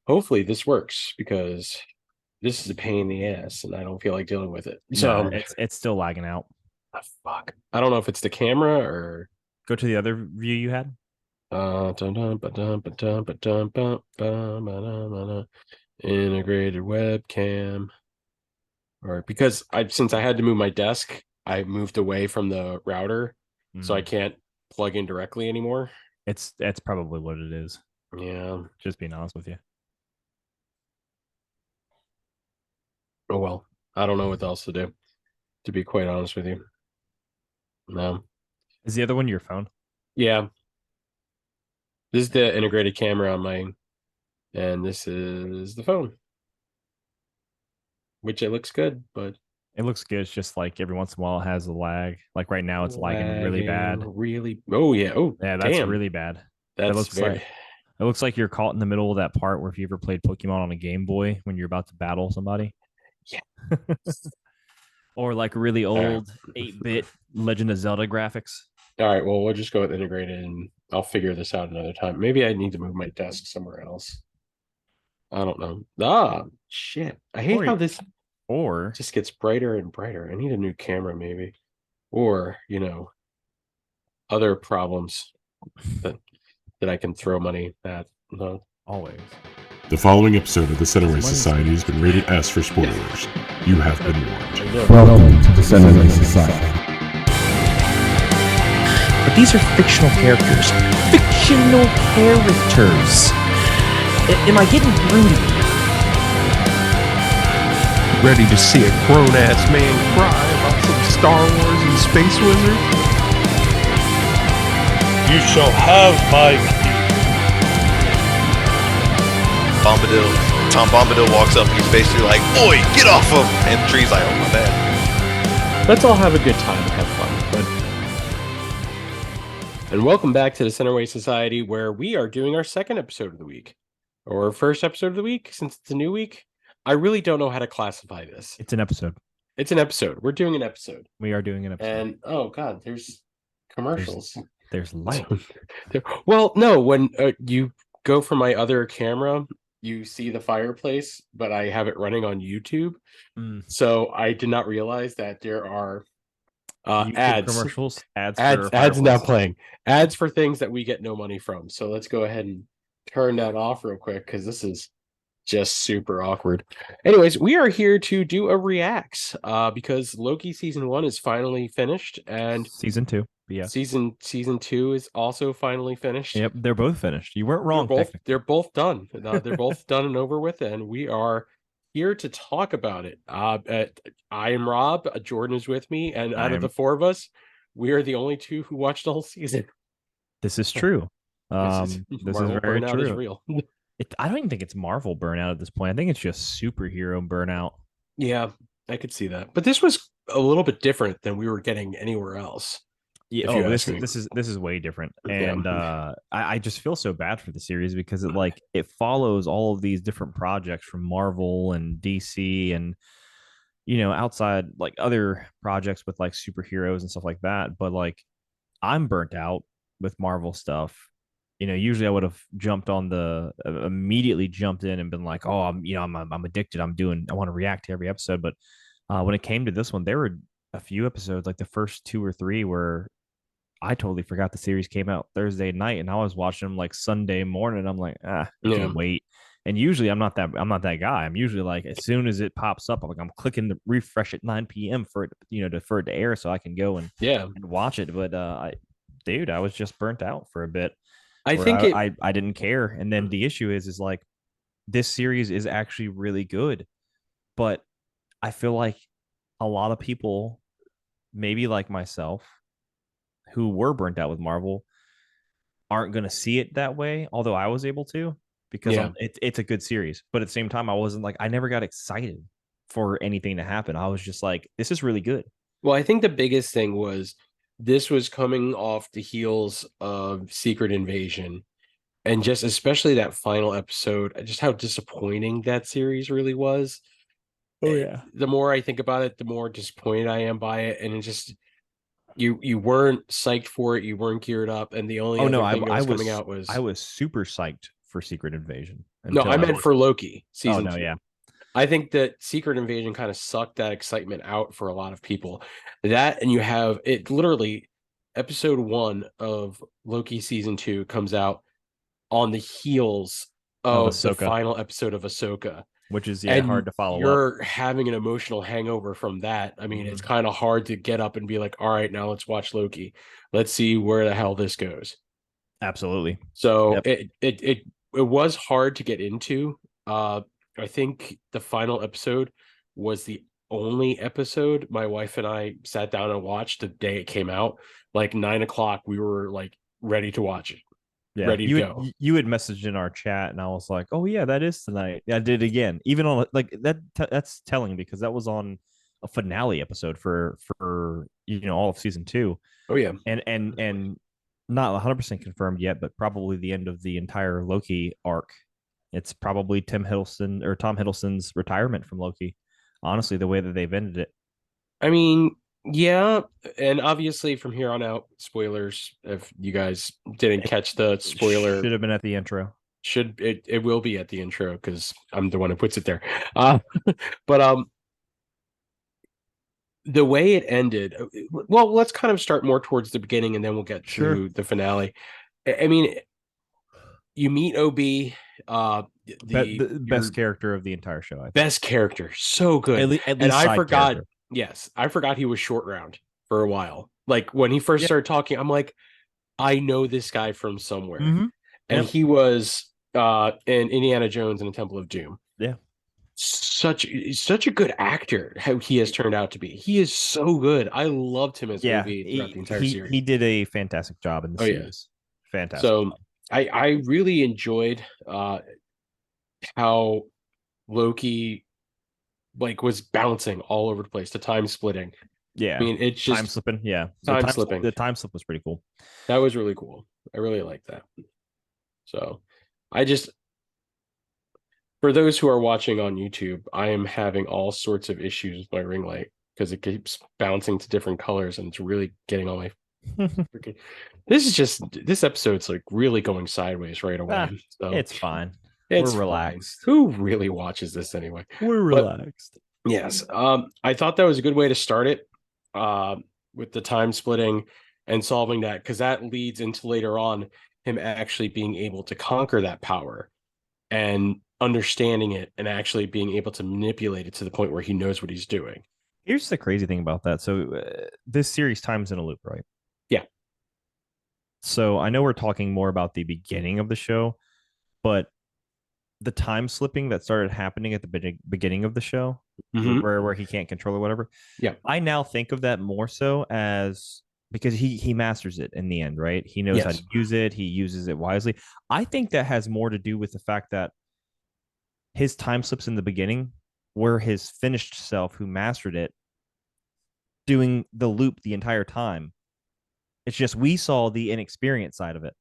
hopefully this works because this is a pain in the ass and I don't feel like dealing with it. No, So, it's still lagging out. fuck. I don't know if it's the camera or Go to the other view you had. integrated webcam. Or because since I had to move my desk, I moved away from the router, so I Mm. can't plug in directly anymore. It's probably what it is. Yeah. Just being honest with you. Oh well. I don't know what else to do, to be quite honest with you. No. Is the other one your phone? Yeah. This is the integrated camera on mine, and this is the phone, which it looks good, but It looks good. It's just like every once in a while it has a lag. Like right now, it's lagging really lagging bad. really. Oh yeah. Oh Yeah, that's damn. really bad. That That's looks very. like it looks like you're caught in the middle of that part where if you ever played Pokemon on a Game Boy when you're about to battle somebody, Yeah. or like really All right. old 8-bit Legend of Zelda graphics. All right. Well, we'll just go with integrated, and I'll figure this out another time. Maybe I need to move my desk somewhere else. I don't know. Ah, shit. I hate Or how this or just gets brighter and brighter. I need a new camera, maybe, or other problems that I can throw money at. No. always. The following episode of the Centerway Money Society has been rated S for spoilers. You have been warned. Welcome to the Centerway Society. But these are fictional characters. Fictional characters. Am I getting through to you? Ready to see a grown-ass man cry about some Star Wars and Space Wizard? You shall have my Tom Bombadil walks up and he's basically like, "Oi, get off him!" And the tree's like, "Oh my bad." Let's all have a good time and have fun. And welcome back to the Centerway Society, where we are doing our second episode of the week, or first episode of the week, since it's a new week. I really don't know how to classify this. It's an episode. It's an episode. We're doing an episode. We are doing an episode. And oh god, there's commercials. There's light. Well, no, when you go for my other camera, you see the fireplace, but I have it running on YouTube. So I did not realize that there are ads, commercials, ads now playing ads for things that we get no money from. So let's go ahead and turn that off real quick because this is just super awkward. Anyways, we are here to do a reacts because Loki season 1 is finally finished, and season 2. Yeah, season 2 is also finally finished. Yep, they're both finished. You weren't wrong. They're both done. They're both done and over with, and we are here to talk about it. I am Rob. Jordan is with me, and out of the four of us, we are the only two who watched the whole season. This is true. This is very true. Is real. I don't even think it's Marvel burnout at this point. I think it's just superhero burnout. Yeah, I could see that. But this was a little bit different than we were getting anywhere else. Yeah, this is way different. And I just feel so bad for the series because it follows all of these different projects from Marvel and DC and outside like other projects with like superheroes and stuff like that. But like I'm burnt out with Marvel stuff. Usually I would have jumped on immediately jumped in and been like, oh, I'm addicted. I want to react to every episode. But when it came to this one, there were a few episodes, like the first 2 or 3, where I totally forgot the series came out Thursday night, and I was watching them like Sunday morning. I'm like, you can wait. And usually I'm not that guy. I'm usually like, as soon as it pops up, I'm clicking the refresh at 9 p.m. for it, for it to air so I can go and watch it. But I was just burnt out for a bit. I didn't care. And then the issue is like this series is actually really good, but I feel like a lot of people, maybe like myself, who were burnt out with Marvel, aren't going to see it that way. Although I was able to, because it's a good series. But at the same time, I never got excited for anything to happen. I was just like, this is really good. Well, I think the biggest thing was this was coming off the heels of Secret Invasion, and just especially that final episode, just how disappointing that series really was. Oh yeah. The more I think about it, the more disappointed I am by it, and it just you weren't psyched for it, you weren't geared up, and the only thing that was coming out was I was super psyched for Secret Invasion. No, I meant for Loki season 2. Yeah. I think that Secret Invasion kind of sucked that excitement out for a lot of people. That, and you have it literally, episode 1 of Loki season 2 comes out on the heels of the final episode of Ahsoka, which is and hard to follow up. You're having an emotional hangover from that. I mean, it's kind of hard to get up and be like, all right, now let's watch Loki. Let's see where the hell this goes. Absolutely. So it was hard to get into. I think the final episode was the only episode my wife and I sat down and watched the day it came out. Like 9:00, we were like ready to watch it. Yeah, ready to go. You had messaged in our chat, and I was like, "Oh yeah, that is tonight." Yeah, I did it again, even on like that. That's telling because that was on a finale episode for all of season 2. Oh yeah, and not 100% confirmed yet, but probably the end of the entire Loki arc. It's probably Tom Hiddleston's retirement from Loki. Honestly, the way that they've ended it. I mean, yeah, and obviously from here on out, spoilers. If you guys didn't catch the spoiler, should have been at the intro. It will be at the intro because I'm the one who puts it there. But the way it ended, well, let's kind of start more towards the beginning, and then we'll get to the finale. I mean, you meet OB, the best character of the entire show. Best character, so good. At least and I forgot. Character. Yes, I forgot he was Short Round for a while. Like when he first started talking, I'm like, I know this guy from somewhere, and he was in Indiana Jones and the Temple of Doom. Yeah, such a good actor. How he has turned out to be. He is so good. I loved him as OB throughout the entire series. He did a fantastic job in the series. Fantastic. So I really enjoyed how Loki was bouncing all over the place, the time splitting. Yeah. I mean, it's just time slipping. Yeah. Time slipping. The time slip was pretty cool. That was really cool. I really liked that. So for those who are watching on YouTube, I am having all sorts of issues with my ring light because it keeps bouncing to different colors and it's really getting on my freaking. This episode's like really going sideways right away. So it's fine. We're relaxed. Fine. Who really watches this anyway? We're relaxed. Yes. I thought that was a good way to start it with the time splitting and solving that, because that leads into later on him actually being able to conquer that power and understanding it and actually being able to manipulate it to the point where he knows what he's doing. Here's the crazy thing about that. So this series time's in a loop, right? Yeah. So I know we're talking more about the beginning of the show, but the time slipping that started happening at the beginning of the show, where he can't control or whatever. Yeah. I now think of that more so as because he masters it in the end, right? He knows how to use it. He uses it wisely. I think that has more to do with the fact that his time slips in the beginning were his finished self who mastered it doing the loop the entire time. It's just we saw the inexperienced side of it.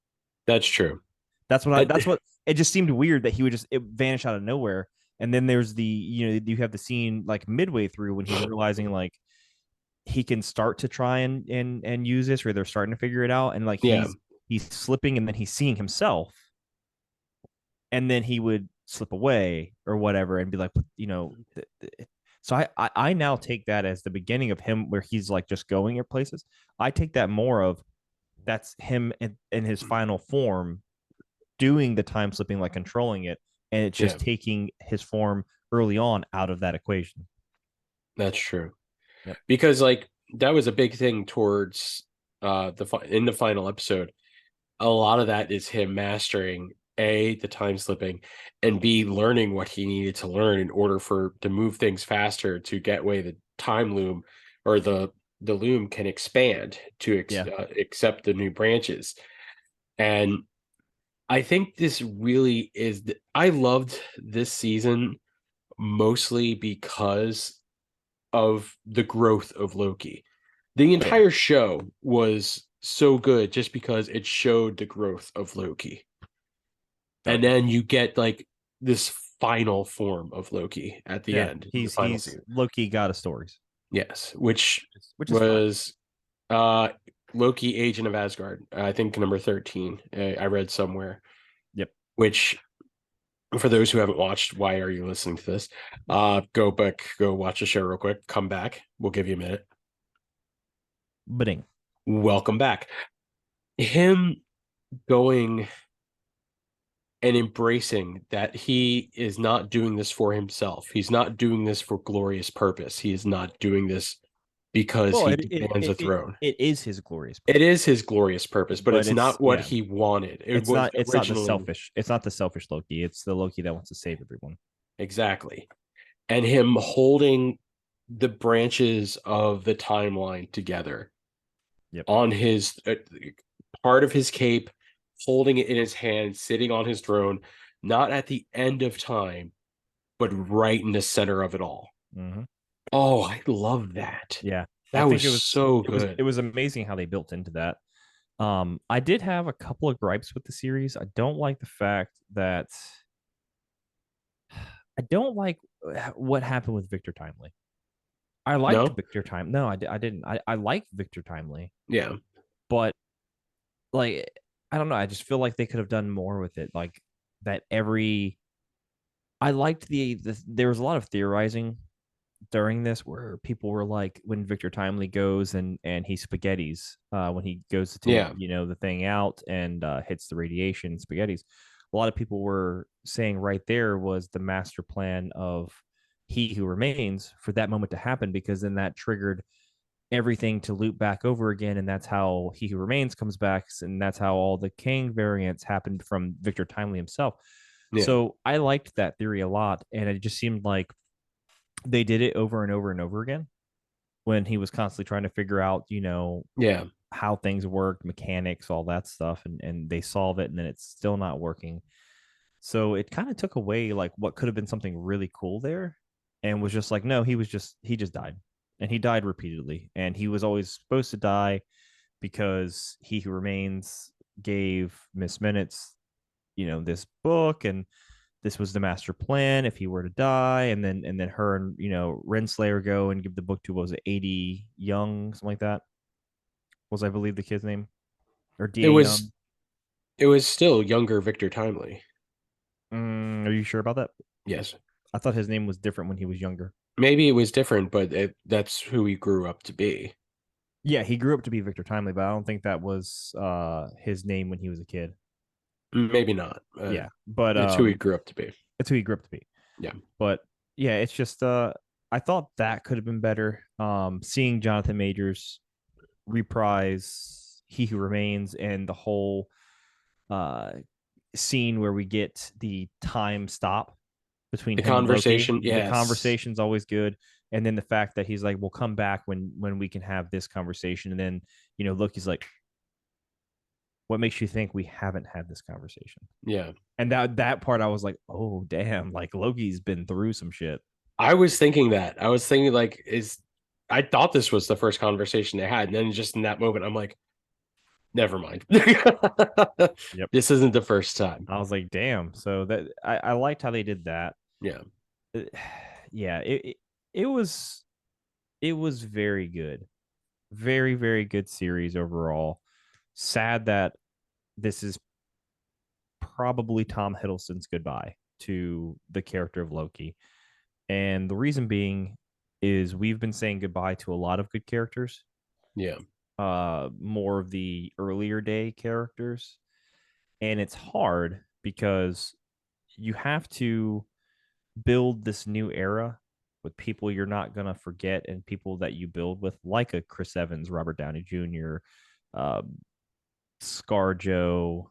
That's true. That's what it just seemed weird that he would just vanish out of nowhere. And then there's you have the scene like midway through when he's realizing like he can start to try and use this, or they're starting to figure it out. And like he's slipping and then he's seeing himself. And then he would slip away or whatever and be like, So I now take that as the beginning of him where he's like just going at places. I take that more of that's him in his final form doing the time slipping, like controlling it, and it's just taking his form early on out of that equation. That's true. Yep. Because like that was a big thing towards in the final episode. A lot of that is him mastering A, the time slipping, and B, learning what he needed to learn in order to move things faster to get way the time loom or the loom can expand to accept the new branches. And I think this really is I loved this season mostly because of the growth of Loki. The entire show was so good just because it showed the growth of Loki. And then you get like this final form of Loki at the end. He's Loki God of Stories. Yes, which was Loki Agent of Asgard. I think number 13. I read somewhere. Yep. Which For those who haven't watched, why are you listening to this? Go back, go watch the show real quick. Come back. We'll give you a minute. Bidding. Welcome back. Him going and embracing that he is not doing this for himself. He's not doing this for glorious purpose. He is not doing this because he demands a throne. It is his glorious purpose. It is his glorious purpose, but it's not what yeah. he wanted. It's not the selfish. It's not the selfish Loki. It's the Loki that wants to save everyone. Exactly. And him holding the branches of the timeline together on his part of his cape, holding it in his hand, sitting on his throne, not at the end of time, but right in the center of it all. Mm-hmm. Oh, I love that. Yeah. That was so good. It was amazing how they built into that. I did have a couple of gripes with the series. I don't like the fact that I don't like what happened with Victor Timely. I liked Victor Timely. No, I didn't. I liked Victor Timely. Yeah. But like, I don't know. I just feel like they could have done more with it. Like that I liked there was a lot of theorizing during this where people were like, when Victor Timely goes and he spaghettis when he goes to take the thing out and hits the radiation spaghettis. A lot of people were saying right there was the master plan of He Who Remains for that moment to happen, because then that triggered everything to loop back over again, and that's how He Who Remains comes back, and that's how all the Kang variants happened from Victor Timely himself. Yeah. So I liked that theory a lot, and it just seemed like they did it over and over and over again when he was constantly trying to figure out, how things work, mechanics, all that stuff, and they solve it, and then it's still not working. So it kind of took away like what could have been something really cool there, and was just like, no, he just died, and he died repeatedly, and he was always supposed to die because He Who Remains gave Miss Minutes, this book, and this was the master plan if he were to die, and then her and Renslayer go and give the book to, what was it, 80 Young, something like that was, I believe, the kid's name, or D. It was still younger Victor Timely. Are you sure about that? Yes. I thought his name was different when he was younger. Maybe it was different, but that's who he grew up to be. Yeah, he grew up to be Victor Timely, but I don't think that was his name when he was a kid. Maybe not. Yeah, but it's who he grew up to be. It's who he grew up to be. Yeah. But yeah, it's just I thought that could have been better. Seeing Jonathan Majors reprise He Who Remains, and the whole scene where we get the time stop between the him conversation. And Loki. Yes. The conversation's always good. And then the fact that he's like, we'll come back when we can have this conversation. And then, Loki's like, what makes you think we haven't had this conversation? Yeah. And that part, I was like, oh, damn, like Loki's been through some shit. I was thinking that. I was thinking like, I thought this was the first conversation they had. And then just in that moment, I'm like, never mind. Yep. This isn't the first time. I was like, damn. So that I liked how they did that. Yeah. Yeah. It was very good. Very, very good series overall. Sad that this is probably Tom Hiddleston's goodbye to the character of Loki. And the reason being is we've been saying goodbye to a lot of good characters. Yeah. More of the earlier day characters. And it's hard because you have to build this new era with people you're not going to forget, and people that you build with, like a Chris Evans, Robert Downey Jr., ScarJo,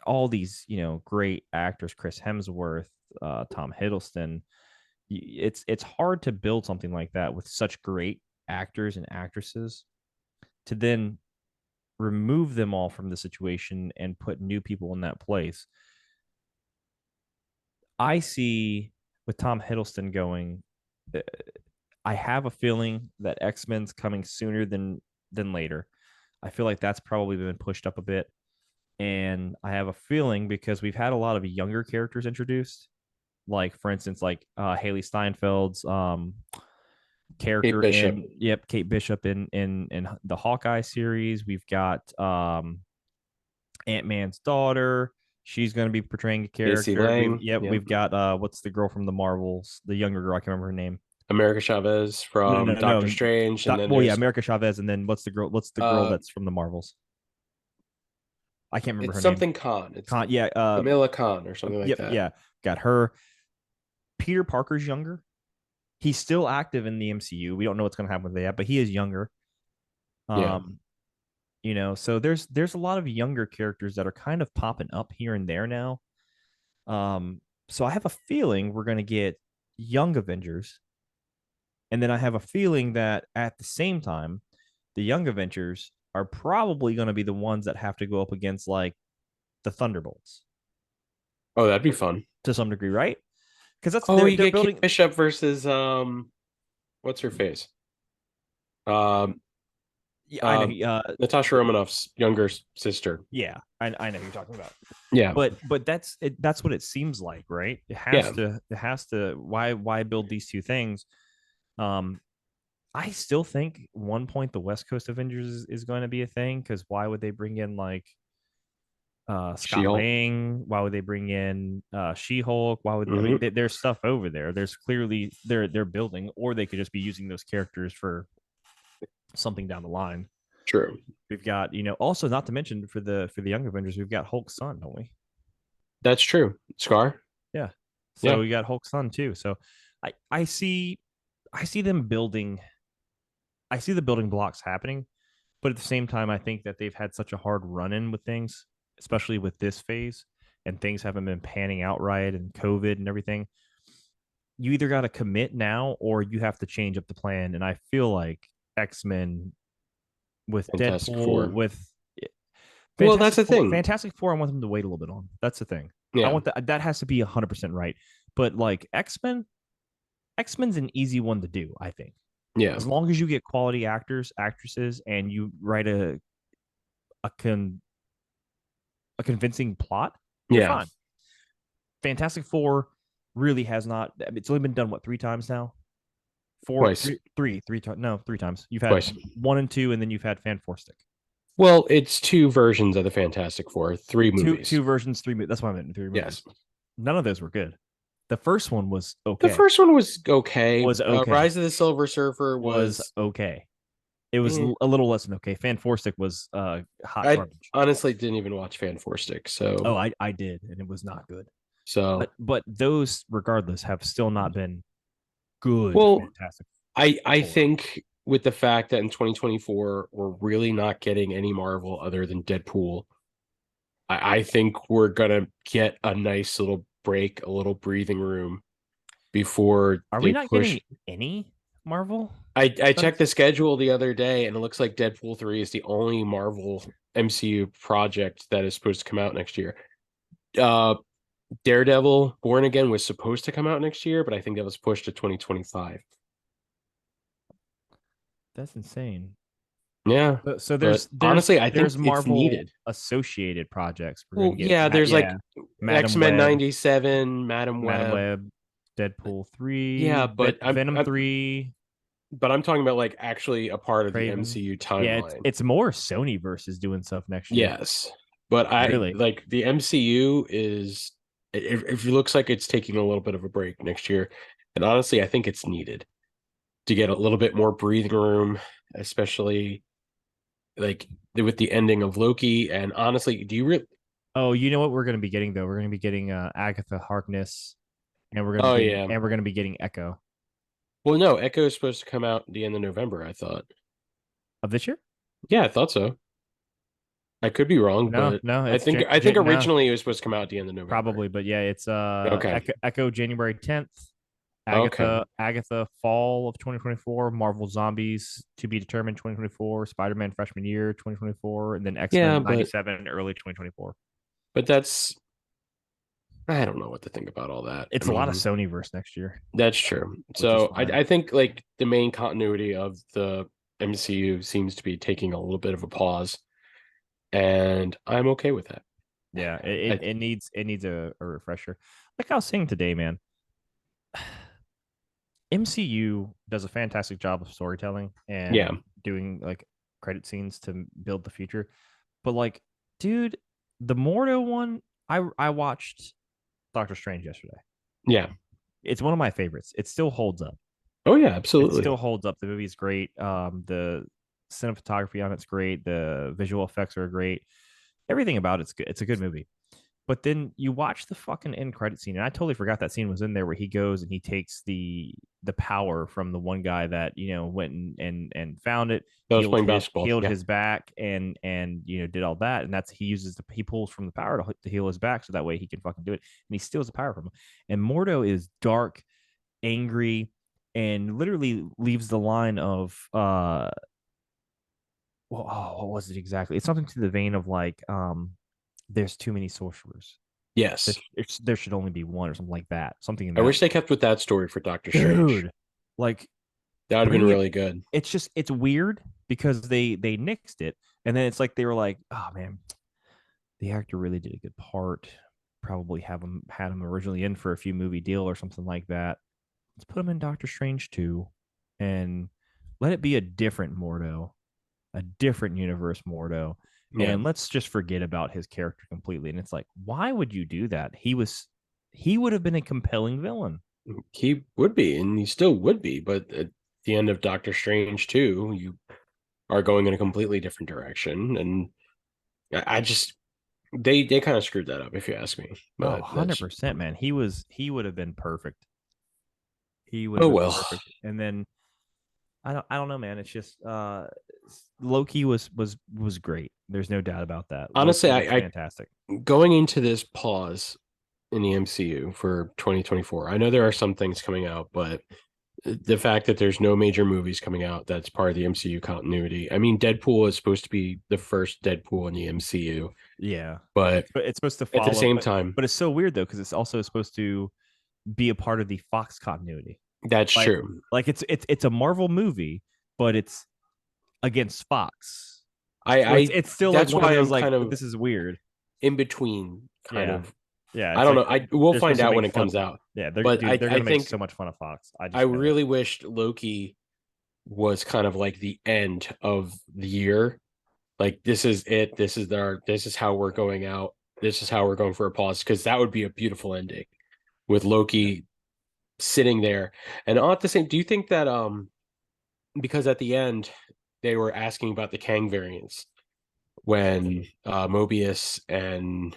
all these, great actors, Chris Hemsworth, Tom Hiddleston. It's hard to build something like that with such great actors and actresses, to then remove them all from the situation and put new people in that place. I see with Tom Hiddleston going, I have a feeling that X-Men's coming sooner than later. I feel like that's probably been pushed up a bit. And I have a feeling, because we've had a lot of younger characters introduced, like, for instance, like Haley Steinfeld's character Kate Bishop in the Hawkeye series. We've got Ant-Man's daughter. She's going to be portraying a Casey character. Lang, Yep, yep. we've got what's the girl from the Marvels? The younger girl. I can't remember her name. America Chavez from Doctor Strange, and then yeah, America Chavez, and then what's the girl? What's the girl that's from the Marvels? I can't remember it's her something name. Khan. It's Khan, yeah, Camilla Khan or something like yep, that. yeah, got her. Peter Parker's younger. He's still active in the MCU. We don't know what's going to happen with that, but he is younger. Yeah. You know, so there's a lot of younger characters that are kind of popping up here and there now. So I have a feeling we're going to get young Avengers, and then I have a feeling that at the same time, the young Avengers are probably going to be the ones that have to go up against like the Thunderbolts Oh, that'd be fun. to some degree, right? Because that's you they're get building. Kate Bishop versus what's her face? Yeah, I know. Natasha Romanoff's younger sister. Yeah, I know who you're talking about. Yeah, but that's it. That's what it seems like, right? It has to. It has to. Why build these two things? I still think one point the West Coast Avengers is going to be a thing because why would they bring in like Scott She-Hulk. Lang? Why would they bring in She-Hulk? Why would I mean there's stuff over there. There's clearly they're building, or they could just be using those characters for something down the line. True. We've got, also not to mention for the Young Avengers, we've got Hulk's son, don't we? That's true. Scar. Yeah. So we got Hulk's son too. So I see them building. I see the building blocks happening, but at the same time, I think that they've had such a hard run in with things, especially with this phase, and things haven't been panning out right, and COVID and everything. You either got to commit now, or you have to change up the plan. And I feel like X-Men with Fantastic Deadpool, Four. with well, that's the thing. Fantastic Four, I want them to wait a little bit on. That's the thing. Yeah. I want that has to be 100% right. But like X-Men's an easy one to do, I think. Yeah. As long as you get quality actors, actresses, and you write a convincing plot, you're fine. Fantastic Four really has not. It's only been done what 3 times now. Three times. No, 3 times. You've had 1 and 2, and then you've had Fan Four Stick. Well, it's 2 versions of the Fantastic Four, 3 movies. Two versions, 3 movies. That's why I meant 3 movies. Yes. None of those were good. The first one was okay. The first one was okay. Was okay. Rise of the Silver Surfer was okay. It was a little less than okay. Fan Four Stick was hot garbage. I honestly didn't even watch Fan Four Stick. So I did, and it was not good. So but those regardless have still not been good. Well, Fantastic. I think with the fact that in 2024 we're really not getting any Marvel other than Deadpool, I think we're gonna get a nice little break, a little breathing room before are we not getting any Marvel? I checked the schedule the other day, and it looks like Deadpool 3 is the only Marvel MCU project that is supposed to come out next year. Daredevil Born Again was supposed to come out next year, but I think that was pushed to 2025. That's insane. Yeah. So there's honestly, I think Marvel it's needed. Associated projects. Well, there's like X-Men 97, Madam Web, Deadpool 3. Yeah, but Venom 3. But I'm talking about like actually a part of the MCU timeline. Yeah, it's more Sony versus doing stuff next year. Yes, but like the MCU is it looks like it's taking a little bit of a break next year, and honestly, I think it's needed to get a little bit more breathing room, especially like with the ending of Loki. And honestly, do you really? Oh, you know what we're going to be getting though? We're going to be getting Agatha Harkness, and we're going to be getting Echo. Well, no, Echo is supposed to come out at the end of November, I thought. Of this year? Yeah, I thought so. I could be wrong, but I think originally it was supposed to come out at the end of November. Probably, but yeah, it's Echo January 10th. Agatha fall of 2024, Marvel Zombies to be determined 2024, Spider-Man freshman year 2024, and then X-Men 97 early 2024. But I don't know what to think about all that. It's a lot of Sony verse next year. That's true. So I think like the main continuity of the MCU seems to be taking a little bit of a pause, and I'm okay with that. Yeah, it needs a refresher. Like I was saying today, man, MCU does a fantastic job of storytelling and doing like credit scenes to build the future. But like, dude, the Mordo one I watched Doctor Strange yesterday. Yeah. It's one of my favorites. It still holds up. Oh yeah, It absolutely. still holds up. The movie is great. The cinematography on it's great. The visual effects are great. Everything about it's good. It's a good movie. But then you watch the fucking end credit scene, and I totally forgot that scene was in there where he goes and he takes the power from the one guy that went and found it, That was playing basketball. healed Yeah. his back, and did all that, and that's he pulls from the power to heal his back, so that way he can fucking do it, and he steals the power from him. And Mordo is dark, angry, and literally leaves the line of what was it exactly? It's something to the vein of like there's too many sorcerers. Yes. There should only be one or something like that. Something in I that wish they kept with that story for Doctor Strange. dude. Like That would have been bring it- really good. it's weird because they nixed it, and then it's like they were like, oh man, the actor really did a good part. Probably had him originally in for a few movie deal or something like that. Let's put him in Doctor Strange 2 and let it be a different Mordo, a different universe Mordo. Yeah. And let's just forget about his character completely. And it's like, why would you do that? He would have been a compelling villain. He would be, and he still would be, but at the end of Doctor Strange 2, you are going in a completely different direction. And I just they kind of screwed that up, if you ask me. But 100%, man. He would have been perfect. He would Oh have been well. perfect. And then I don't know, man. It's just Loki was great. There's no doubt about that. Honestly, Loki was fantastic. Going into this pause in the MCU for 2024, I know there are some things coming out, but the fact that there's no major movies coming out that's part of the MCU continuity. I mean, Deadpool is supposed to be the first Deadpool in the MCU. Yeah, but it's supposed to follow at the same time. But it's so weird though because it's also supposed to be a part of the Fox continuity. That's true. Like it's a Marvel movie, but it's against Fox. It's still that's like why one of those, I'm like, kind of this is weird. In between, kind of. Yeah, I don't know. We'll find out when it comes out. Yeah, they're gonna make so much fun of Fox. I really wished Loki was kind of like the end of the year. Like, this is it. This is how we're going out. This is how we're going for a pause, because that would be a beautiful ending with Loki sitting there. And at the same, do you think that because at the end they were asking about the Kang variants when Mobius and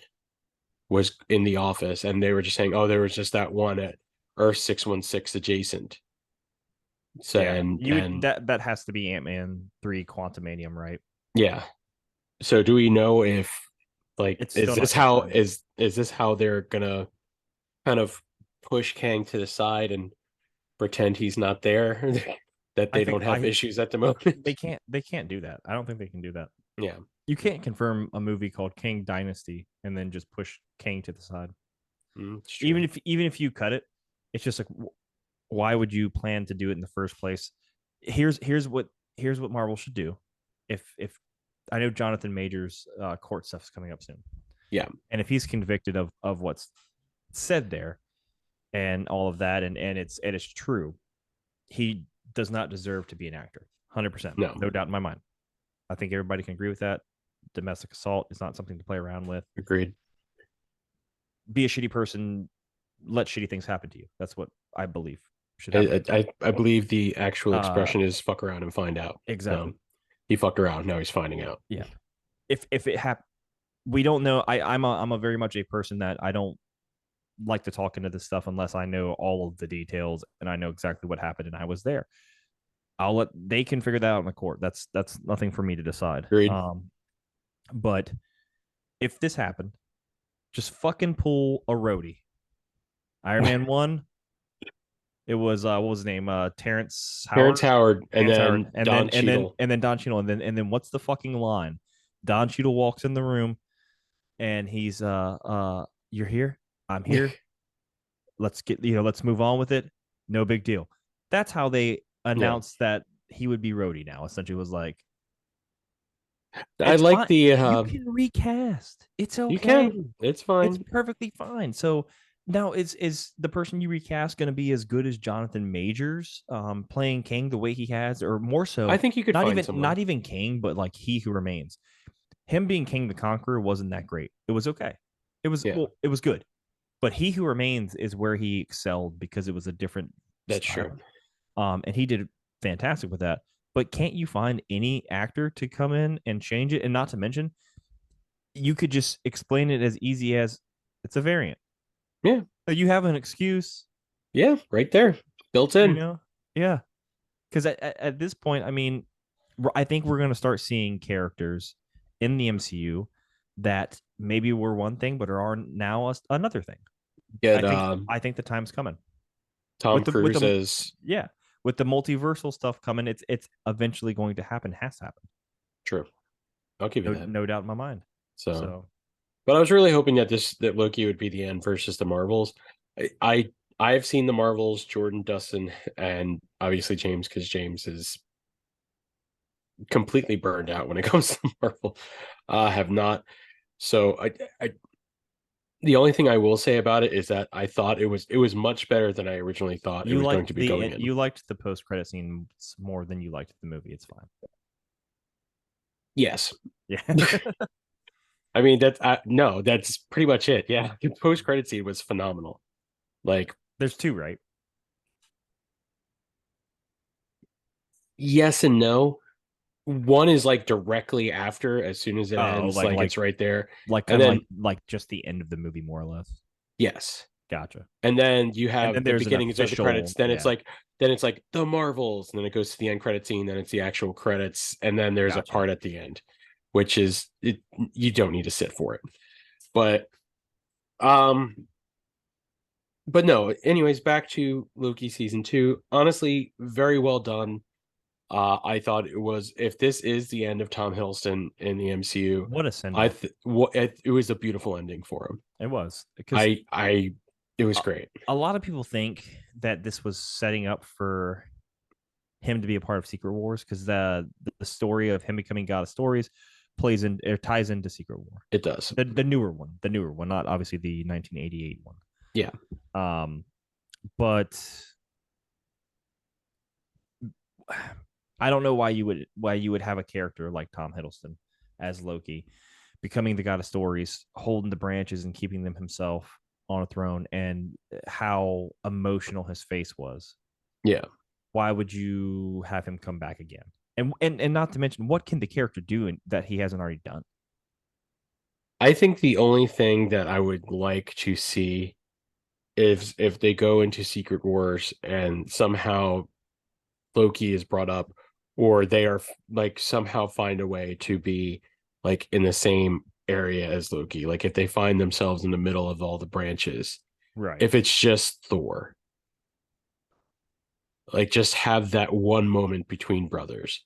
was in the office, and they were just saying, oh, there was just that one at Earth 616 adjacent. So that has to be Ant-Man 3 Quantumanium, right? Yeah. So do we know if, like, It's is this how they're gonna kind of push Kang to the side and pretend he's not there? That they don't have issues at the moment? They can't do that. I don't think they can do that. Yeah. You can't confirm a movie called Kang Dynasty and then just push Kang to the side. Even if you cut it, it's just like, why would you plan to do it in the first place? Here's what Marvel should do. If I know Jonathan Majors' court stuff is coming up soon. Yeah. And if he's convicted of what's said there and all of that, and it's true, he does not deserve to be an actor. 100%. No doubt in my mind. I think everybody can agree with that. Domestic assault is not something to play around with. Agreed. Be a shitty person. Let shitty things happen to you. That's what I believe. I believe the actual expression is fuck around and find out. Exactly. He fucked around. Now he's finding out. Yeah. If it happened, we don't know. I'm a very much a person that I don't like to talk into this stuff unless I know all of the details and I know exactly what happened and I was there. They can figure that out in the court. That's nothing for me to decide. Agreed. But if this happened, just fucking pull a roadie. Iron Man 1. It was what was his name? Terrence Howard, and then Don Cheadle. And then Don Cheadle. And then what's the fucking line? Don Cheadle walks in the room and he's you're here? I'm here. Let's move on with it. No big deal. That's how they announced that he would be Rhodey now. Essentially was like, I like fine. the you can recast. It's okay. You can. It's fine. It's perfectly fine. So now is the person you recast going to be as good as Jonathan Majors playing Kang the way he has, or more so? I think you could not even Kang, but like He Who Remains. Him being Kang the Conqueror wasn't that great. It was okay. It was Yeah. well, it was good. But He Who Remains is where he excelled because it was a different That's style. true. And he did fantastic with that. But can't you find any actor to come in and change it? And not to mention, you could just explain it as easy as it's a variant. Yeah. You have an excuse, Yeah, right there, built you in. know? Yeah. Because at this point, I mean, I think we're going to start seeing characters in the MCU that maybe were one thing, but are now another thing. Get I think the time's coming. Tom with Cruise the as yeah, with the multiversal stuff coming, it's eventually going to happen. Has to happen. true. I'll give you that. No doubt in my mind. So, but I was really hoping that that Loki would be the end versus the Marvels. I've seen the Marvels, Jordan, Dustin, and obviously James, because James is completely burned out when it comes to Marvel. Have not. So I the only thing I will say about it is that I thought it was much better than I originally thought it was going to be going in. You liked the post credit scene more than you liked the movie. It's fine. Yes. Yeah. I mean that's pretty much it. Yeah, the post credit scene was phenomenal. Like, there's two, right? Yes and no. One is like directly after, as soon as it ends, like it's right there. Like kind of like just the end of the movie, more or less. Yes. Gotcha. And then you have then the there's beginning of the credits. Then it's like the Marvels, and then it goes to the end credit scene. Then it's the actual credits, and then there's a part at the end, which is it. You don't need to sit for it, but no. Anyways, back to Loki season 2. Honestly, very well done. I thought it was, if this is the end of Tom Hiddleston in the MCU, what a send it was a beautiful ending for him. It was, because it was great. A lot of people think that this was setting up for him to be a part of Secret Wars, because the story of him becoming God of Stories ties into Secret War. It does. The newer one, not obviously the 1988 one. Yeah. But I don't know why you would have a character like Tom Hiddleston as Loki, becoming the God of Stories, holding the branches and keeping them himself on a throne, and how emotional his face was. Yeah. Why would you have him come back again? And not to mention, what can the character do that he hasn't already done? I think the only thing that I would like to see is if they go into Secret Wars and somehow Loki is brought up, or they are like somehow find a way to be like in the same area as Loki. Like if they find themselves in the middle of all the branches, right? If it's just Thor, like just have that one moment between brothers.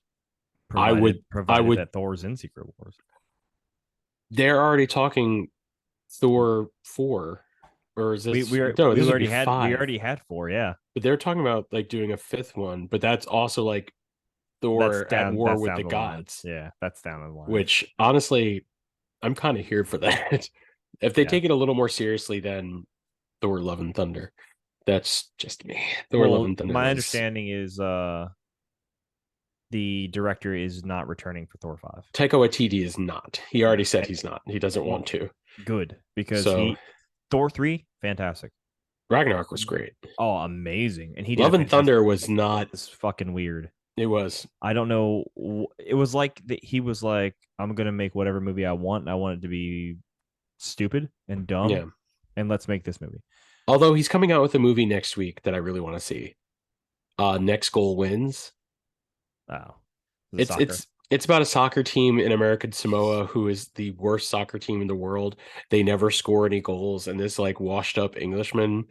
Provided that Thor's in Secret Wars. They're already talking Thor 4, or is this? We already had 4, yeah. But they're talking about like doing a 5th one, but that's also like Thor at war with the gods. Yeah, that's down the line. Which honestly, I'm kind of here for that. If they take it a little more seriously than Thor: Love and Thunder, that's just me. Thor: Love and Thunder. My understanding is the director is not returning for Thor 5. Taika Waititi is not. He already said he's not. He doesn't want to. Good, because Thor 3, fantastic. Ragnarok was great. Oh, amazing. And Love and Thunder was not. It's fucking weird. It was. I don't know. It was like he was like, I'm gonna make whatever movie I want, and I want it to be stupid and dumb. Yeah. And let's make this movie. Although he's coming out with a movie next week that I really want to see. Next Goal Wins. Oh. It's about a soccer team in American Samoa who is the worst soccer team in the world. They never score any goals, and this like washed up Englishman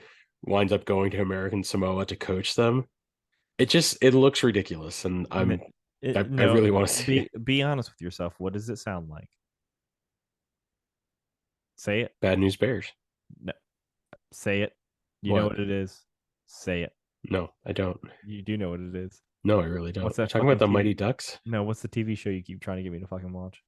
winds up going to American Samoa to coach them. It looks ridiculous, and I really want to see it. Be honest with yourself. What does it sound like? Say it. Bad News Bears. No. Say it. You know what it is. Say it. No, I don't. You do know what it is. No, I really don't. What's that? Talking about the Mighty Ducks? No, what's the TV show you keep trying to get me to fucking watch?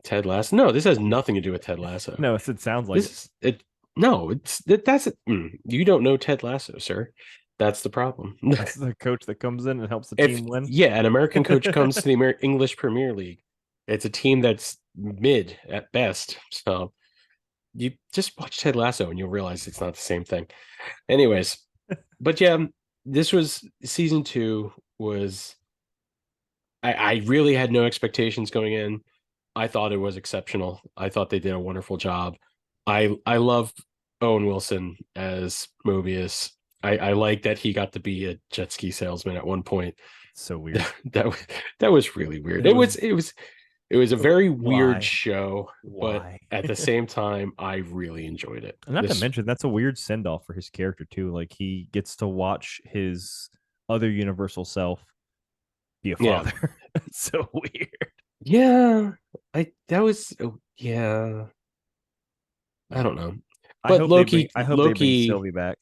Ted Lasso? No, this has nothing to do with Ted Lasso. No, it sounds like it. No, that's it. You don't know Ted Lasso, sir. That's the problem. That's the coach that comes in and helps the team win. Yeah, an American coach comes to the English Premier League. It's a team that's mid at best. So you just watch Ted Lasso and you'll realize it's not the same thing. Anyways, but yeah, this was season 2 was I really had no expectations going in. I thought it was exceptional. I thought they did a wonderful job. I love Owen Wilson as Mobius. I like that he got to be a jet ski salesman at one point. So weird. That was really weird. It was a very weird show, but at the same time, I really enjoyed it. And not to mention, that's a weird send off for his character too. Like he gets to watch his other universal self be a father. Yeah. It's so weird. Yeah, yeah. I don't know. I hope they bring Sylvie back.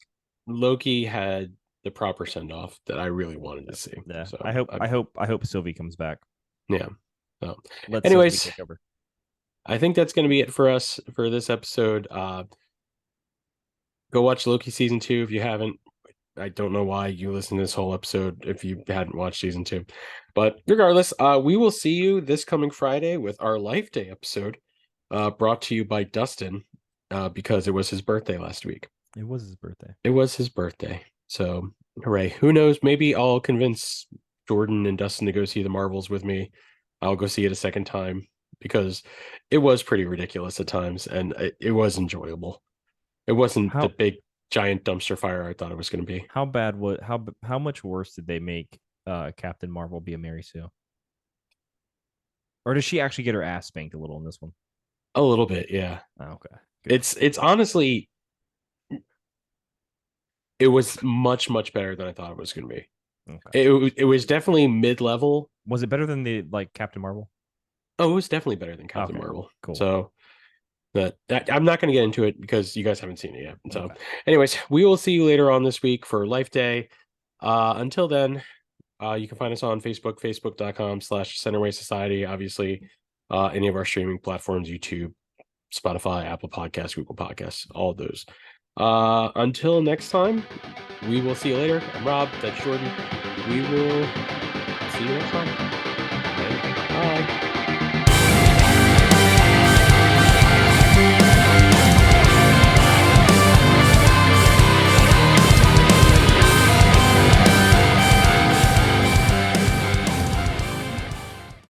Loki had the proper send off that I really wanted to see. Yeah. So I hope Sylvie comes back. Yeah. So, Let's anyways, take over. I think that's going to be it for us for this episode. Go watch Loki season 2 if you haven't. I don't know why you listen to this whole episode if you hadn't watched season 2. But regardless, we will see you this coming Friday with our Life Day episode, brought to you by Dustin, because it was his birthday last week. It was his birthday. It was his birthday. So, hooray. Who knows? Maybe I'll convince Jordan and Dustin to go see the Marvels with me. I'll go see it a second time because it was pretty ridiculous at times and it was enjoyable. It wasn't the big giant dumpster fire I thought it was going to be. How much worse did they make Captain Marvel be a Mary Sue? Or does she actually get her ass spanked a little in this one? A little bit, yeah. Oh, okay. Good. It's honestly, it was much better than I thought it was going to be. Okay. It was definitely mid-level. Was it better than the Captain Marvel? Oh, it was definitely better than Captain Marvel. Cool. So that I'm not going to get into it because you guys haven't seen it yet. So, anyways, we will see you later on this week for Life Day. Until then, you can find us on Facebook, facebook.com/Centerway Society. Obviously, any of our streaming platforms, YouTube, Spotify, Apple Podcasts, Google Podcasts, all of those. Until next time, we will see you later. I'm Rob. That's Jordan. We will see you next time. Bye.